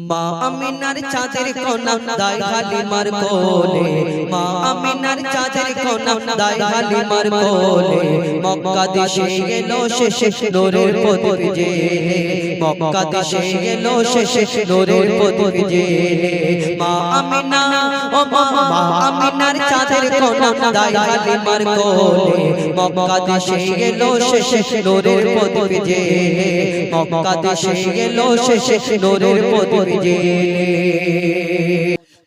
মা আমিনার চাঁদের কোনা দাই হালিমার কোলে, মা আমিনার চাঁদের কোনা দাই হালিমার কোলে, মক্কা দেশে এলো শেষে নূরের প্রদীপ জেলে, মক্কা দেশে এলো শেষে নূরের প্রদীপ জেলে। মা আমিনা ও মা আমিনার চাঁদের কোনা দাই হালিমার কোলে, মক্কা দেশে এলো শেষে নূরের প্রদীপ জেলে, মক্কা দেশে এলো শেষে নূরের প্রদীপ জেলে।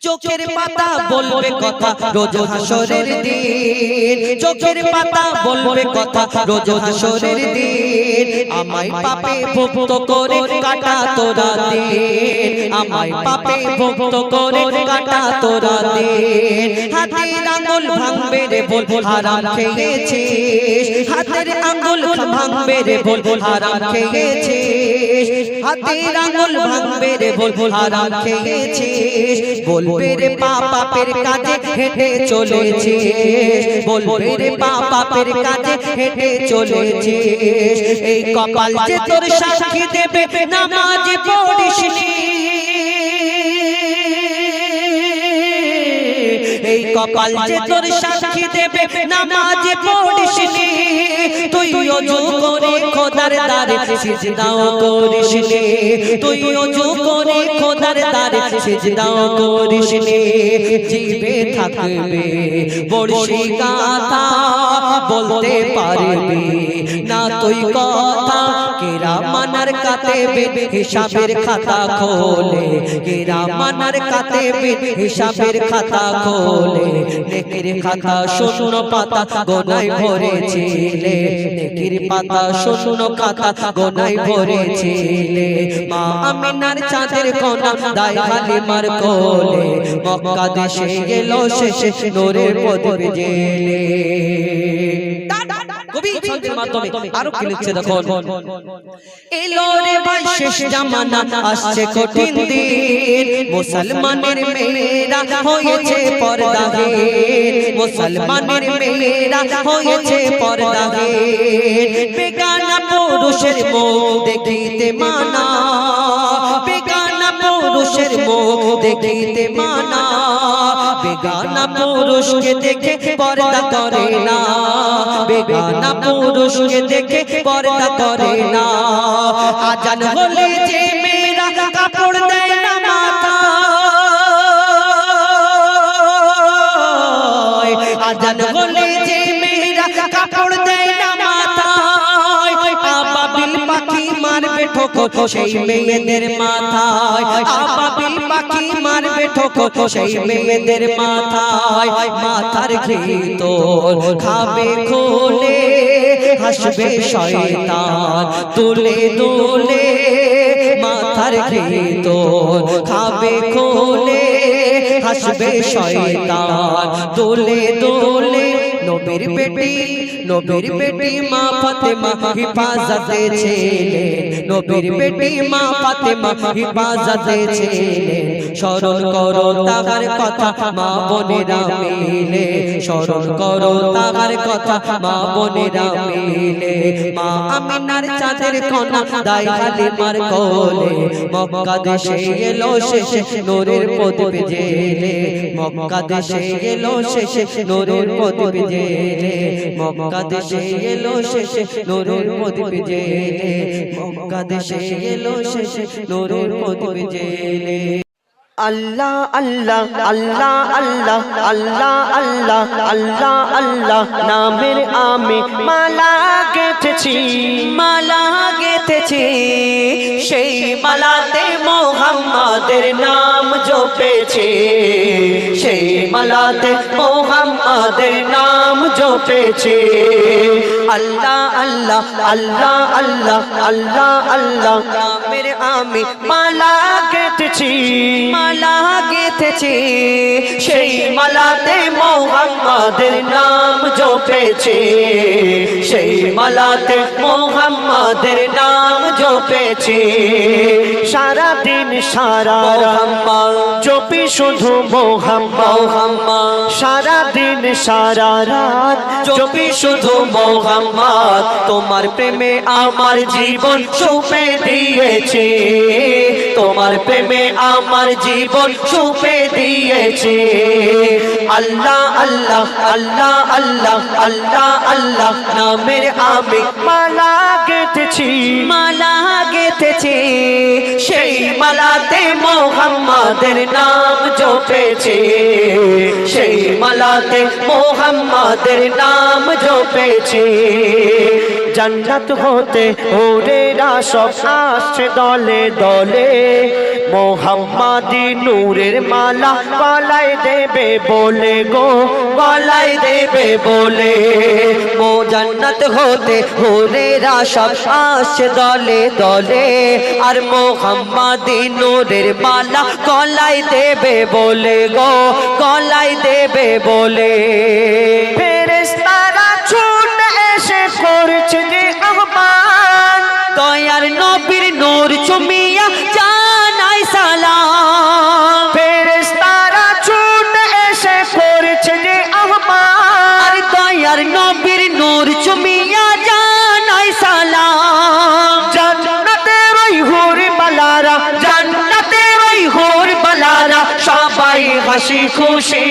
চোখের পাতা বলবে কথা রোজ হাসরের দিন, চোখের পাতা বলবে কথা রোজ হাসরের দিন। আমায় পাপে ভুক্ত করে কাটা তোরা দিন, আমায় পাপে ভুক্ত করে কাটা তোরা দিন। হাতের আঙ্গুল ভাঙবে রে বল হারাম খেয়েছিস, হাতের আঙ্গুল ভাঙবে রে বল হারাম খেয়েছিস, হাতের আঙ্গুল ভাঙবে রে বল হারাম খেয়েছিস। বলবে রে পাপের কাজে হেঁটে চলেছিস, বলবে রে পাপের কাজে হেঁটে চলেছিস। এই কপাল যে তোর সাক্ষী দেবে নামাজ পড়িসনি, এই কপাল যে তোর সাক্ষী দেবে নামাজ পড়িসনি। তুই ওযু করে খোদার দ্বারে সিজদাও করিসনি, তুই ওযু করে খোদার দ্বারে সিজদাও করিসনি। জিবে থাকবে বড়শি গাথা বলতে পারবি না তুই কথা, কিরামানার কাতেবে হিসাবের খাতা খোলে, কিরামানার কাতেবে হিসাবের খাতা খোলে। নেকির খাতা শূন্য পাতা গোনায় ভরেছিলে, নেকির পাতা শূন্য খাতা গোনায় ভরেছিলে। মা আমিনার চাঁদের কোনা দাই হালিমার কোলে, মক্কা দেশে এলো শেষে নূরের প্রদীপ জেলে। কবি ছন্দের মাধ্যমে আরো কি লিখছে দেখুন। এলো রে ভাই শেষ জামানা আসছে কঠিন দিন, মুসলমানের মেয়েরা হয়েছে পর্দাহীন, মুসলমানের মেয়েরা হয়েছে পর্দাহীন। বেগানা পুরুষের মুখ দেখিতে মানা, বেগানা পুরুষের মুখ দেখিতে মানা। বেগানা পুরুষকে দেখে পর্দা করে না, বেগানা পুরুষকে দেখে পর্দা করে না। আজান হলে যে মেয়েরা কাপড় দেয় না মাথায়, আজান হলে যে মেয়েরা কাপড় দেয় না মাথায়। আবাবিল পাখি মারবে ঠোকর সেই মেয়েদের মাথায়, আবাবিল পাখি মারবে ঠোকর সেই মেয়েদের মাথায়। মাথার ভিতর খাবে খোলে হাসবে শয়তান তুলে দোলে, মাথার ভিতর খাবে খোলে হাসবে শয়তান তুলে দোলে। নবীর বেটি, নবীর বেটি মা ফাতেমা হিফাজতে ছিলেন, নবীর বেটি মা ফাতেমা হিফাজতে ছিলেন। স্মরণ করো তাহার কথা মা বোনেরা মিলে, স্মরণ করো তাহার কথা মা বোনেরা মিলে। মা আমিনার চাঁদের কোনা দাই হালিমার কোলে, মক্কা দেশে এলো শেষে নূরের প্রদীপ জেলে, মক্কা দেশে এলো শেষে নূরের প্রদীপ জেলে, মক্কা দেশে এলো শেষে নূরের প্রদীপ জেলে, মক্কা দেশে এলো শেষে নূরের প্রদীপ জেলে। আল্লাহ আল্লাহ আল্লাহ আল্লাহ আল্লাহ আল্লাহ আল্লাহ আল্লাহ নামের আমি মালা গেঁথেছি, মালা গেঁথেছি। সেই মালাতে মুহাম্মাদের নাম জপেছি, সেই মালাতে মুহাম্মাদের নাম জপেছি। আল্লাহ আল্লাহ আল্লাহ আল্লাহ আল্লাহ আল্লাহ নামের আমি মালা গেঁথেছি, মালা গেঁথেছি। সেই মালাতে মুহাম্মাদের নাম জপেছি, সেই মালাতে মুহাম্মাদের নাম জপেছি। সারা দিন সারা রাত জপি শুধু মোহাম্মদ সারা দিন সারা রাত জপি শুধু মোহাম্মদ তোমার প্রেমে আমার জীবন সঁপে দিয়েছে তোমার প্রেমে আমার জীবন সঁপে দিয়েছে আল্লাহ আল্লাহ আল্লাহ আল্লাহ আল্লাহ আল্লাহ নামের আমি মালা গেঁথেছি সেই মালাতে মোহাম্মদের নাম জপেছে সেই মালাতে মোহাম্মদের নাম জপেছে জান্নাত হতে হুরেরা সব আসছে দলে দলে মোহাম্মদি নূরের মালা গলায় দেবে বলে গো গলায় দেবে বলে মো জান্নাত হতে হুরেরা সব আসছে দলে দলে আর মোহাম্মদি নূরের মালা গলায় দেবে বলে গো গলায় দেবে বলে ফেরেশতারা ছুটে এসে করছে যে আহ্বান দয়ার নবীর নূর চুমিয়া জানাই সালাম ফেরেশতারা ছুটে এসে করছে যে আহ্বান আর দয়ার নবীর নূর চুমিয়া জানাই সালাম জান্নাতের ওই হুর বালারা জান্নাতের ওই হুর বালারা সবাই হাসি খুশি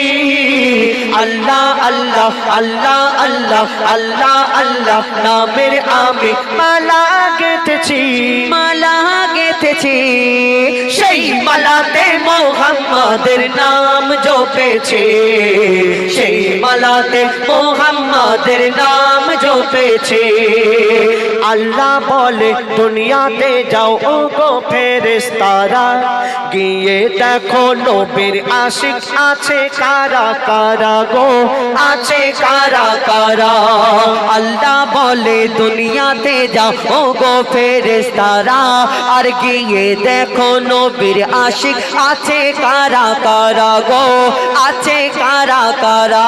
আল্লাহ আল্লাহ আল্লাহ আল্লাহ আল্লাহ আল্লাহ নামের আমি মালা গেঁথেছি সেই মালাতে মোহাম্মদের নাম জপেছে সেই মালাতে মোহাম্মদের নাম জপেছে আল্লাহ বলে দুনিয়াতে যাও ও গো ফেরেশতারা গিয়ে দেখো নবীর আশিক আছে কারা কারা গো আছে কারা কারা আল্লাহ বলে দুনিয়াতে যাও ও গো ফেরেশতারা আর গিয়ে দেখো নবীর আশিক আছে কারা কারা গো আছে কারা কারা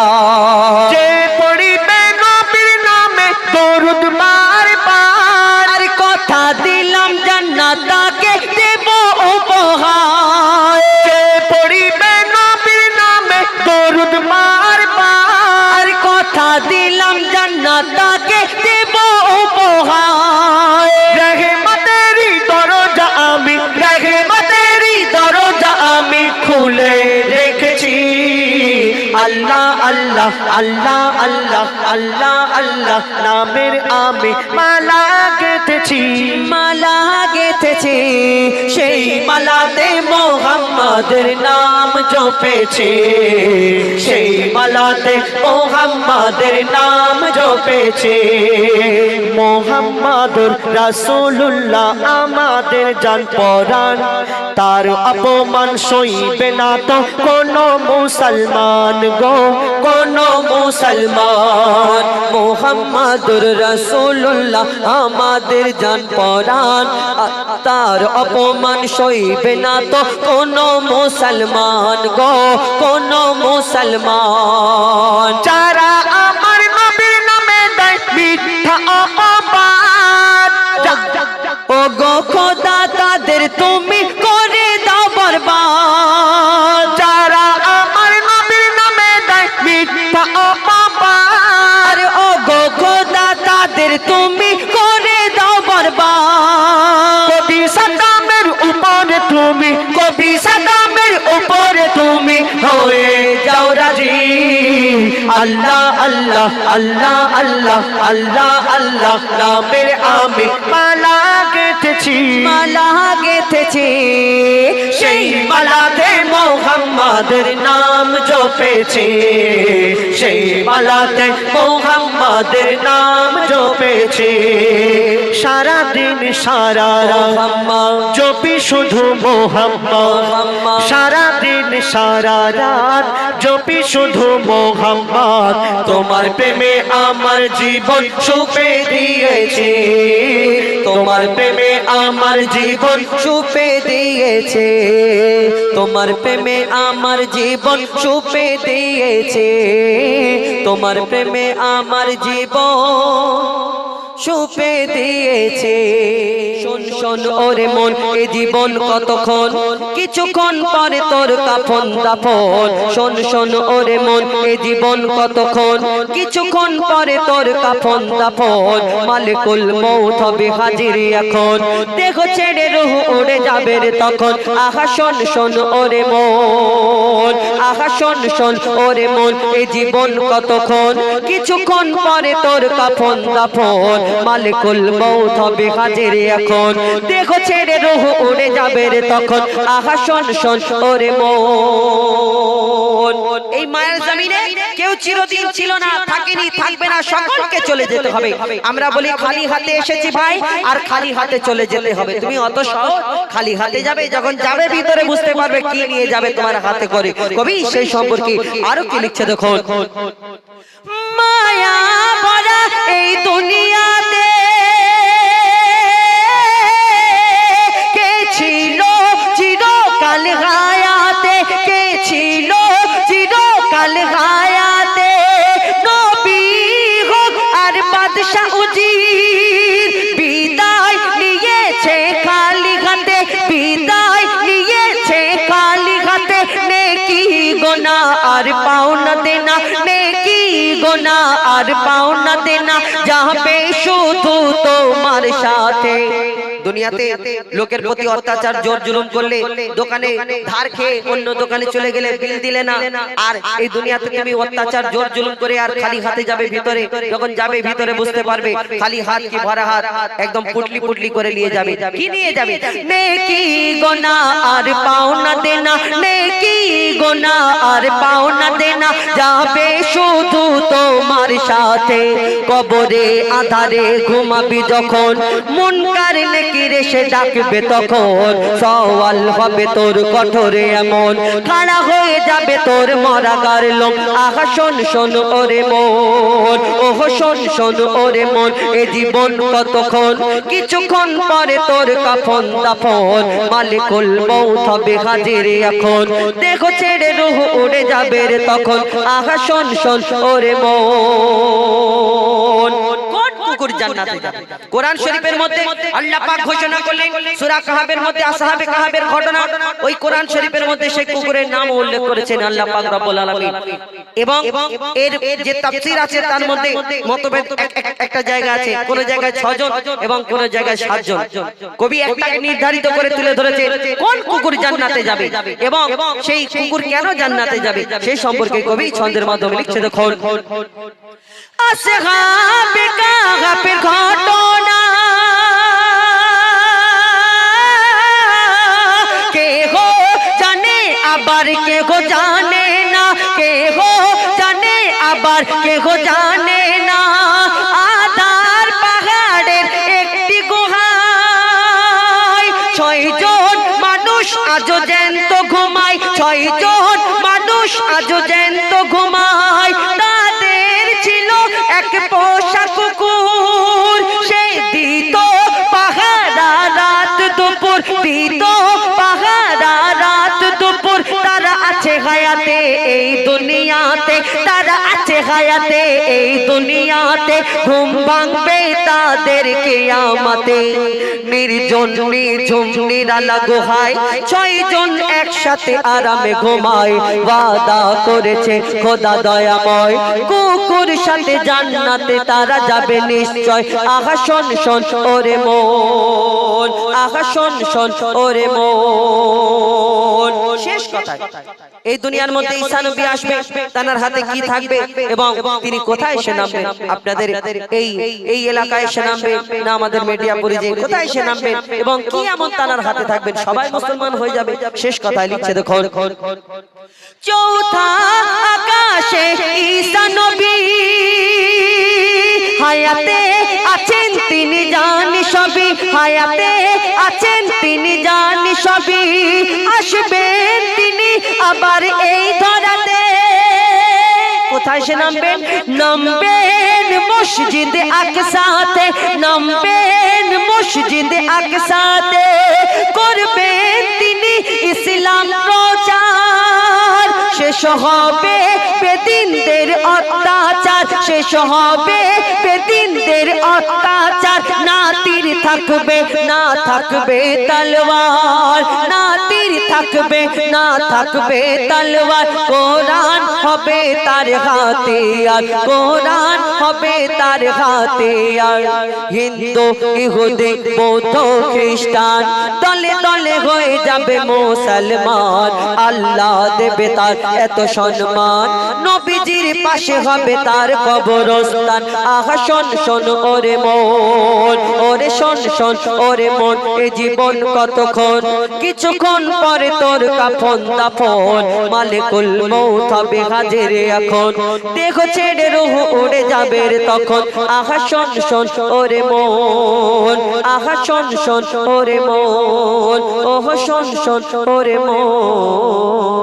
যে পড়িবে নবীর নামে দরুদ বারবার আর কথা দিলাম জান্নাত তাকে দেব উপহার যে পড়িবে নবীর নামে দরুদ বারবার আর কথা দিলাম জান্নাত তাকে দেব উপহার রহমতেরই দরজা আমি খুলে রেখেছি আল্লাহ আল্লাহ আল্লাহ আল্লাহ আল্লাহ আল্লাহ নামের আমি মালা গেঁথেছি সেই মালাতে মোহাম্মদের নাম জপেছে সেই মালাতে মোহাম্মদের নাম জপেছে মোহাম্মদুর রাসূলুল্লাহ আমাদের জান পরাণ তার অপমান সইবে না তো কোনো মুসলমান গো কোনো মুসলমান মোহাম্মদুর রাসূলুল্লাহ আমাদের জান পরাণ তার অপমান সইবে না তো কোনো মুসলমান গো কোনো মুসলমান যারা আমার নবীর নামে দেয় মিথ্যা অপবাদ ও গো খোদা তাদের তুমি করে দাও বরবাদ যারা আমার নবীর নামে দেয় মিথ্যা অপবাদ ও গো খোদা তাদের তুমি করে দাও বরবাদ কবি সাদামের উপরে তুমি হয়ে যাও রাজি আল্লাহ আল্লাহ আল্লাহ আল্লাহ আল্লাহ আল্লাহ নামের আমি মালা গেঁথেছি সেই মালাতে মোহাম্মদের নাম জপেছে সেই মালাতে মোহাম্মদের নাম জপেছে সারা দিন সারা রাত জপি শুধু মোহাম্মদ সারা দিন সারা রাত জপি শুধু মোহাম্মদ তোমার প্রেমে আমার জীবন সঁপে দিয়েছে তোমার প্রেমে আমার জীবন সঁপে দিয়েছে তোমার প্রেমে আমার জীবন সঁপে দিয়েছে তোমার প্রেমে আমার জীবন সুপে দিয়েছে। শোন শোন ওরে মন, এ জীবন কতক্ষণ, কিছুক্ষণ পরে তোর কাফন দাফন। শোন শোন ওরে মন, এ জীবন কতক্ষণ, কিছুক্ষণ পরে তোর কাফন দাফন। মালিকুল মউত হবে হাজির এখন, দেহ ছেড়ে রূহ উড়ে যাবে রে তখন। আহা শোন শোন ওরে মন, আহা শোন শোন ওরে মন, এ জীবন কতক্ষণ, কিছুক্ষণ পরে তোর কাফন দাফন। মালিকুল মউত হবে হাজির এখন, দেহ ছেড়ে রূহ উড়ে যাবে রে তখন। আহা শোন শোন ওরে মন। এই মায়ের জমিনে কেউ চিরদিন ছিল না, থাকেনি, থাকবে না, সকলকে চলে যেতে হবে। আমরা বলি খালি হাতে এসেছি ভাই, আর খালি হাতে চলে যেতে হবে। তুমি অত সহজ খালি হাতে যাবে? যখন যাবে ভিতরে বুঝতে পারবে কি নিয়ে যাবে তোমার হাতে করে। কবি সেই সম্পর্কে আরো কি লিখছে দেখুন। মায়া ভরা এই দুনিয়াতে কে ছিল চিরকাল গায়াতে, কে ছিল চিরকাল গায়াতে। নবী হোক আর বাদশা উজির, বিদায় নিয়েছে খালি হাতে, বিদায় নিয়েছে খালি হাতে। নেকি গোনা আর পাওনা দেনা, নেকি গোনা আর পাওনা দেনা, যাবে শুধু তোমার সাথে। দুনিয়াতে লোকের প্রতি অত্যাচার জোর জুলুম করলে, দোকানে ধার খেয়ে অন্য দোকানে চলে গেলে বিল দিলে না, আর এই দুনিয়াতে তুমি অত্যাচার জোর জুলুম করে আর খালি হাতে যাবে ভিতরে, যখন যাবে ভিতরে বুঝতে পারবে খালি হাত কি ভরা হাত, একদম পুটলি পুটলি করে নিয়ে যাবে। কি নিয়ে যাবে? নেকি গোনা আর পাওনা দেনা, নেকি গোনা আর পাওনা দেনা, যাবে শুধু তোমার সাথে। কবরে আধারে ঘুমাবি যখন, মুনকার নেকির এসে ডাকবে তখন। সওয়াল হবে তোর কঠোরে এমন, খাড়া হয়ে যাবে তোর মরাগার লোম। আহা শোন শোন ওরে মন, ওহ শোন শোন ওরে মন, এ জীবন কতক্ষণ, কিছুক্ষণ পরে তোর কাফন দাফন। মালিকুল মউত হবে হাজির এখন, দেহ ছেড়ে রূহ উড়ে যাবে রে তখন। আহা শোন শোন ওরে মন। কোন কুকুর জান্নাতে যাবে? কোরআন শরীফের মধ্যে আল্লাহ পাক ঘোষণা করলেন, সূরা কাহাবের মধ্যে আসহাবে কাহাবের ঘটনা, ওই কোরআন শরীফের মধ্যে সেই কুকুরের নাম উল্লেখ করেছেন আল্লাহ পাক রব্বুল আলামিন। এবং এর যে তাফসীর আছে তার মধ্যে মতভেদ, একটা জায়গা আছে কোন জায়গায় 6 জন এবং কোন জায়গায় 7 জন। কবি একটাকে নির্ধারিত করে তুলে ধরেছে কোন কুকুর জান্নাতে যাবে এবং সেই কুকুর কেন জান্নাতে যাবে সেই সম্পর্কে কবি ছন্দের মাধ্যমে লিখছে দেখুন। আসহাবে কাহাবের ঘটনা, কেহ জানে আবার কেহ জানে না, কেহ জানে আবার কেহ জানে না। আদার পাহাড়ের একটি গুহায় 6 জন মানুষ আজও জ্যান্ত ঘুমায়, 6 জন মানুষ আজও জ্যান্ত ঘুমায়। তাদের ছিল এক পোষা কুকুর, সে দিত পাহারা রাত দুপুর, দিত পাহারা রাত দুপুর। তারা আছে হায়াতে এই দুনিয়াতে, তারা আছে হায়াতে এই দুনিয়াতে, ঘুম ভাঙবে তাদের কিয়ামতে। নির্জন নিঝুম নিরালা গুহায় 6 জন একসাথে আরামে ঘুমায়। ওয়াদা করেছে খোদা দয়াময়, কুকুর সাথে জান্নাতে তারা যাবে নিশ্চয়। আহা শোন শোন ওরে মন, আহা শোন শোন ওরে মন। শেষ কথা, এই দুনিয়ার মধ্যে ঈসা নবী আসবে, তার হাতে কি থাকবে এবং তিনি কোথায় এসে নামবেন? আপনাদের এই এলাকায় এসে নামবেন না আমাদের মিডিয়াপুরে যে কোথায় এসে নামবেন এবং কি এমন তার হাতে থাকবেন? সবাই মুসলমান হয়ে যাবে। শেষ কথায় লিখছে দেখুন, চৌথা আকাশে ঈসা নবী হায়াতে আছেন তিনি জানি সবই, হায়াতে আছেন তিনি জানি সবই। আসবেন তিনি আবার এই ধরাতে, কোথায় সে নামবেন? নামবেন মসজিদে আকসাতে, নামবেন মসজিদে আকসাতে। করবেন তিনি ইসলাম প্রচার, সে শেষ হবে বেদিনদের অত্যাচার, শেষ হবে বেদিনদের অত্যাচার। না তীর থাকবে না থাকবে তলোয়ার, না তীর থাকবে না থাকবে তলোয়ার। কোরআন হবে তার হাতে আর, কোরআন হবে তার হাতে আর। হিন্দু ইহুদি বৌদ্ধ খ্রিস্টান দলে দলে হয়ে যাবে মুসলমান, আল্লাহ দেবে তার এত সম্মান। নবীজির পাশে হবে তার কবরস্থান। আহা শোন শোন ওরে মন, ওরে শোন শোন ওরে মন, এ জীবন কতক্ষণ, কিছুক্ষণ পরে তোর কাফন দাফন। মালিকুল মউত হবে হাজির এখন, দেহ ছেড়ে রূহ উড়ে যাবে তখন। আহা শোন শোন ওরে মন, আহা শোন শোন ওরে মন, ওহ শোন শোন ওরে মন।